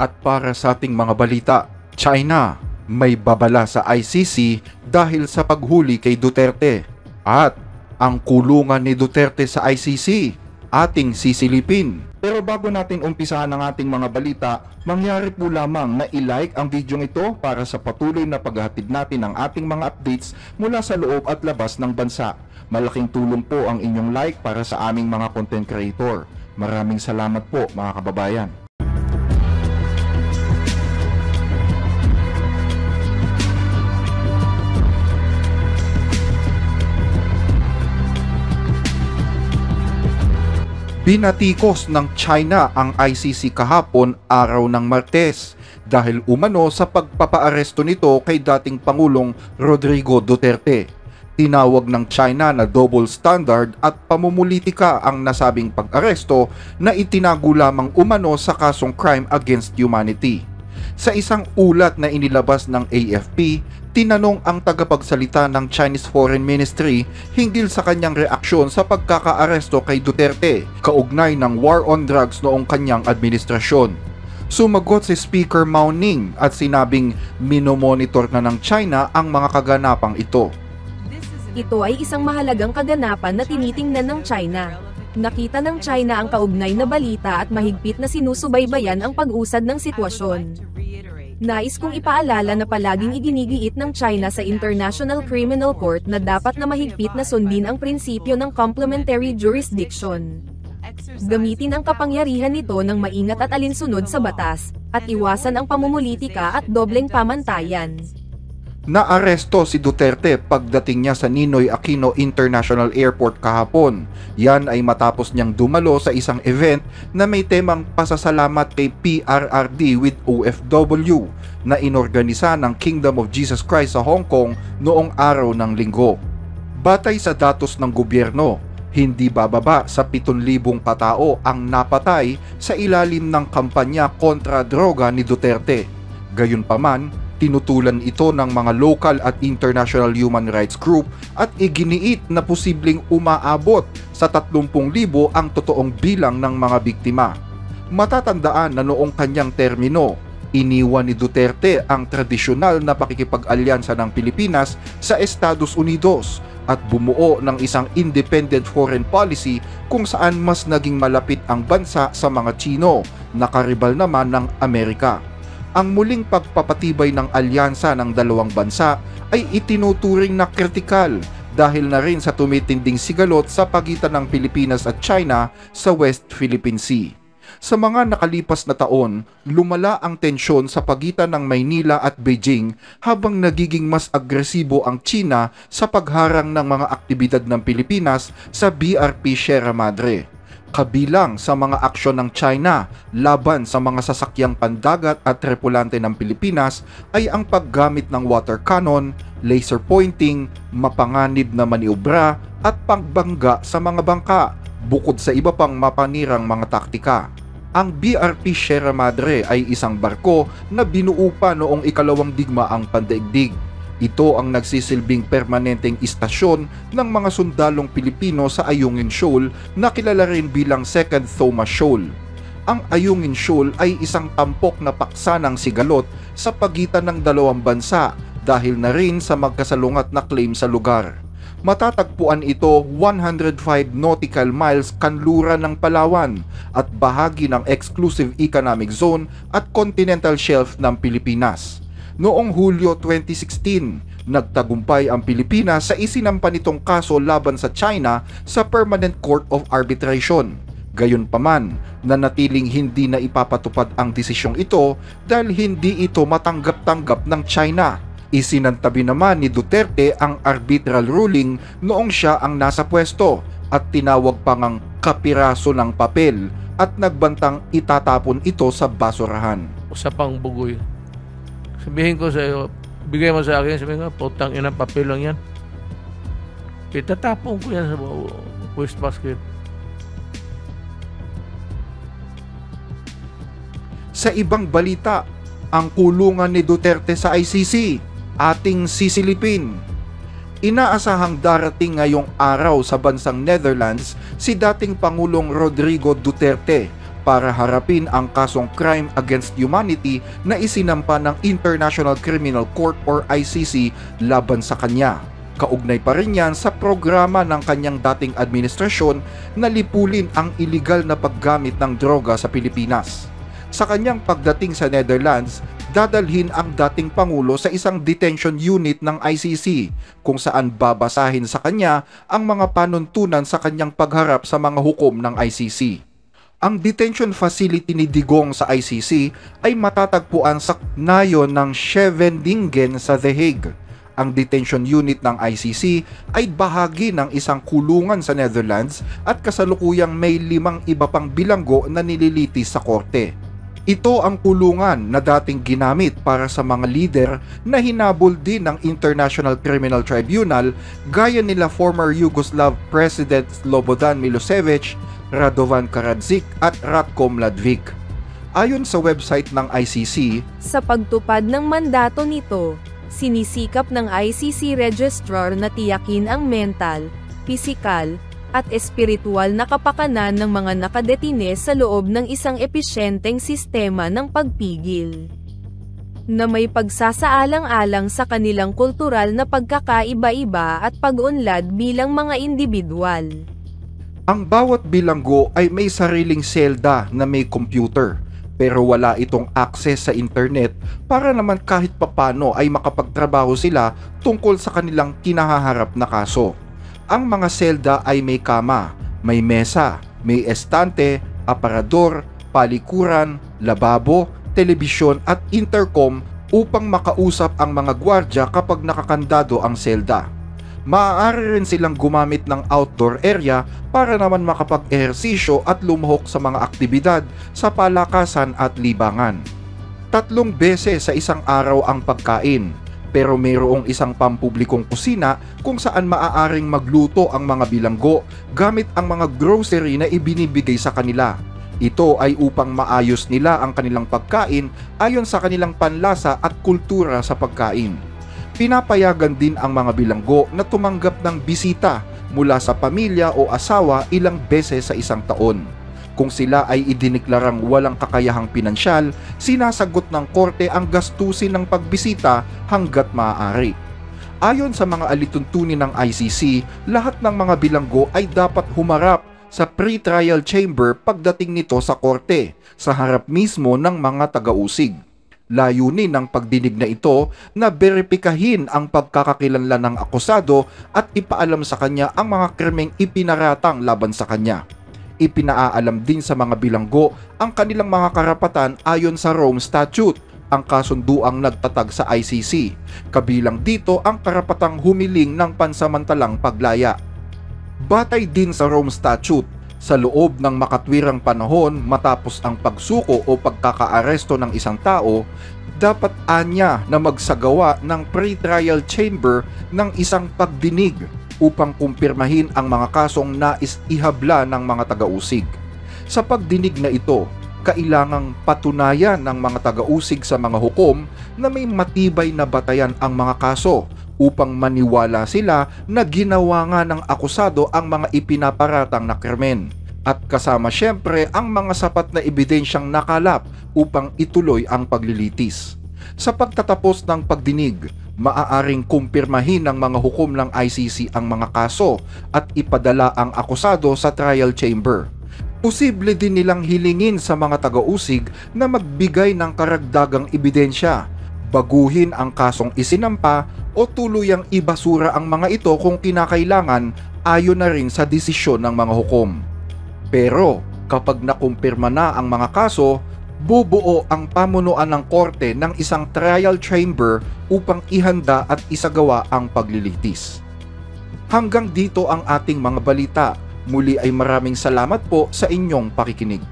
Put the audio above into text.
At para sa ating mga balita, China may babala sa ICC dahil sa paghuli kay Duterte. At ang kulungan ni Duterte sa ICC, ating sisilipin. Pero bago natin umpisahan ang ating mga balita, mangyari po lamang na i-like ang video ito para sa patuloy na paghahatid natin ng ating mga updates mula sa loob at labas ng bansa. Malaking tulong po ang inyong like para sa aming mga content creator. Maraming salamat po mga kababayan. Binatikos ng China ang ICC kahapon araw ng Martes dahil umano sa pagpapaaresto nito kay dating Pangulong Rodrigo Duterte. Tinawag ng China na double standard at pamumulitika ang nasabing pag-aresto na itinago lamang umano sa kasong crime against humanity. Sa isang ulat na inilabas ng AFP, tinanong ang tagapagsalita ng Chinese Foreign Ministry hinggil sa kanyang reaksyon sa pagkakaaresto kay Duterte, kaugnay ng war on drugs noong kanyang administrasyon. Sumagot si Speaker Mao Ning at sinabing minomonitor na ng China ang mga kaganapang ito. Ito ay isang mahalagang kaganapan na tinitingnan ng China. Nakita ng China ang kaugnay na balita at mahigpit na sinusubaybayan ang pag-usad ng sitwasyon. Nais kong ipaalala na palaging iginigiit ng China sa International Criminal Court na dapat na mahigpit na sundin ang prinsipyo ng complementary jurisdiction. Gamitin ang kapangyarihan nito ng maingat at alinsunod sa batas, at iwasan ang pamumulitika at dobleng pamantayan. Naaresto si Duterte pagdating niya sa Ninoy Aquino International Airport kahapon. Yan ay matapos niyang dumalo sa isang event na may temang pasasalamat kay PRRD with OFW na inorganisa ng Kingdom of Jesus Christ sa Hong Kong noong araw ng Linggo. Batay sa datos ng gobyerno, hindi bababa sa 7,000 katao ang napatay sa ilalim ng kampanya kontra droga ni Duterte. Gayunpaman, tinutulan ito ng mga local at international human rights group at iginiit na posibleng umaabot sa 30,000 ang totoong bilang ng mga biktima. Matatandaan na noong kanyang termino, iniwan ni Duterte ang tradisyonal na pakikipag-alyansa ng Pilipinas sa Estados Unidos at bumuo ng isang independent foreign policy kung saan mas naging malapit ang bansa sa mga Tsino na karibal naman ng Amerika. Ang muling pagpapatibay ng alyansa ng dalawang bansa ay itinuturing na kritikal dahil na rin sa tumitinding sigalot sa pagitan ng Pilipinas at China sa West Philippine Sea. Sa mga nakalipas na taon, lumala ang tensyon sa pagitan ng Maynila at Beijing habang nagiging mas agresibo ang China sa pagharang ng mga aktibidad ng Pilipinas sa BRP Sierra Madre. Kabilang sa mga aksyon ng China laban sa mga sasakyang pandagat at tripulante ng Pilipinas ay ang paggamit ng water cannon, laser pointing, mapanganib na maniobra at pagbangga sa mga bangka, bukod sa iba pang mapanirang mga taktika. Ang BRP Sierra Madre ay isang barko na binuo pa noong ikalawang digmaang pandaigdig. Ito ang nagsisilbing permanenteng istasyon ng mga sundalong Pilipino sa Ayungin Shoal na kilala rin bilang Second Thomas Shoal. Ang Ayungin Shoal ay isang tampok na paksa ng sigalot sa pagitan ng dalawang bansa dahil na rin sa magkasalungat na claim sa lugar. Matatagpuan ito 105 nautical miles kanluran ng Palawan at bahagi ng Exclusive Economic Zone at Continental Shelf ng Pilipinas. Noong Hulyo 2016, nagtagumpay ang Pilipinas sa isinampa nitong kaso laban sa China sa Permanent Court of Arbitration. Gayunpaman, nanatiling hindi na ipapatupad ang desisyong ito dahil hindi ito matanggap-tanggap ng China. Isinantabi naman ni Duterte ang arbitral ruling noong siya ang nasa pwesto at tinawag pang ang kapiraso ng papel at nagbantang itatapon ito sa basurahan. Usapang bugoy. Sabihin ko sa iyo, bigay mo sa akin, sabihin ko, putang ina, papel lang yan. Itatapon ko yan sa waste basket. Sa ibang balita, ang kulungan ni Duterte sa ICC, ating sisilipin. Inaasahang darating ngayong araw sa bansang Netherlands si dating Pangulong Rodrigo Duterte para harapin ang kasong crime against humanity na isinampa ng International Criminal Court or ICC laban sa kanya. Kaugnay pa rin yan sa programa ng kanyang dating administrasyon na lipulin ang iligal na paggamit ng droga sa Pilipinas. Sa kanyang pagdating sa Netherlands, dadalhin ang dating Pangulo sa isang detention unit ng ICC kung saan babasahin sa kanya ang mga panuntunan sa kanyang pagharap sa mga hukom ng ICC. Ang detention facility ni Digong sa ICC ay matatagpuan sa nayon ng Scheveningen sa The Hague. Ang detention unit ng ICC ay bahagi ng isang kulungan sa Netherlands at kasalukuyang may 5 iba pang bilanggo na nililitis sa korte. Ito ang kulungan na dating ginamit para sa mga lider na hinabol din ng International Criminal Tribunal gaya nila former Yugoslav President Slobodan Milosevic, Radovan Karadzic at Ratko Mladic. Ayon sa website ng ICC, sa pagtupad ng mandato nito, sinisikap ng ICC Registrar na tiyakin ang mental, pisikal, at espiritual na kapakanan ng mga nakadetine sa loob ng isang episyenteng sistema ng pagpigil, na may pagsasaalang-alang sa kanilang kultural na pagkakaiba-iba at pag-unlad bilang mga individual. Ang bawat bilanggo ay may sariling selda na may computer, pero wala itong access sa internet para naman kahit papano ay makapagtrabaho sila tungkol sa kanilang kinahaharap na kaso. Ang mga selda ay may kama, may mesa, may estante, aparador, palikuran, lababo, telebisyon at intercom upang makausap ang mga gwardya kapag nakakandado ang selda. Maaari rin silang gumamit ng outdoor area para naman makapag-ehersisyo at lumuhok sa mga aktibidad sa palakasan at libangan. 3 beses sa isang araw ang pagkain, pero mayroong isang pampublikong kusina kung saan maaaring magluto ang mga bilanggo gamit ang mga grocery na ibinibigay sa kanila. Ito ay upang maayos nila ang kanilang pagkain ayon sa kanilang panlasa at kultura sa pagkain. Pinapayagan din ang mga bilanggo na tumanggap ng bisita mula sa pamilya o asawa ilang beses sa isang taon. Kung sila ay idiniklarang walang kakayahang pinansyal, sinasagot ng korte ang gastusin ng pagbisita hanggat maaari. Ayon sa mga alituntunin ng ICC, lahat ng mga bilanggo ay dapat humarap sa pre-trial chamber pagdating nito sa korte, sa harap mismo ng mga taga-usig. Layunin ng pagdinig na ito na beripikahin ang pagkakakilanlan ng akusado at ipaalam sa kanya ang mga krimeng ipinaratang laban sa kanya. Ipinaalam din sa mga bilanggo ang kanilang mga karapatan ayon sa Rome Statute, ang kasunduang nagtatag sa ICC. Kabilang dito ang karapatang humiling ng pansamantalang paglaya. Batay din sa Rome Statute, sa loob ng makatwirang panahon matapos ang pagsuko o pagkakaaresto ng isang tao, dapat anya na magsagawa ng pre-trial chamber ng isang pagdinig upang kumpirmahin ang mga kasong nais ihabla ng mga taga-usig. Sa pagdinig na ito, kailangang patunayan ng mga taga-usig sa mga hukom na may matibay na batayan ang mga kaso upang maniwala sila na ginawa nga ng akusado ang mga ipinaparatang na krimen, at kasama syempre ang mga sapat na ebidensyang nakalap upang ituloy ang paglilitis. Sa pagtatapos ng pagdinig, maaaring kumpirmahin ng mga hukom ng ICC ang mga kaso at ipadala ang akusado sa trial chamber. Posible din nilang hilingin sa mga taga-usig na magbigay ng karagdagang ebidensya, baguhin ang kasong isinampa o tuluyang ibasura ang mga ito kung kinakailangan ayon na rin sa desisyon ng mga hukom. Pero kapag nakumpirma na ang mga kaso, bubuo ang pamunuan ng korte ng isang trial chamber upang ihanda at isagawa ang paglilitis. Hanggang dito ang ating mga balita. Muli ay maraming salamat po sa inyong pakikinig.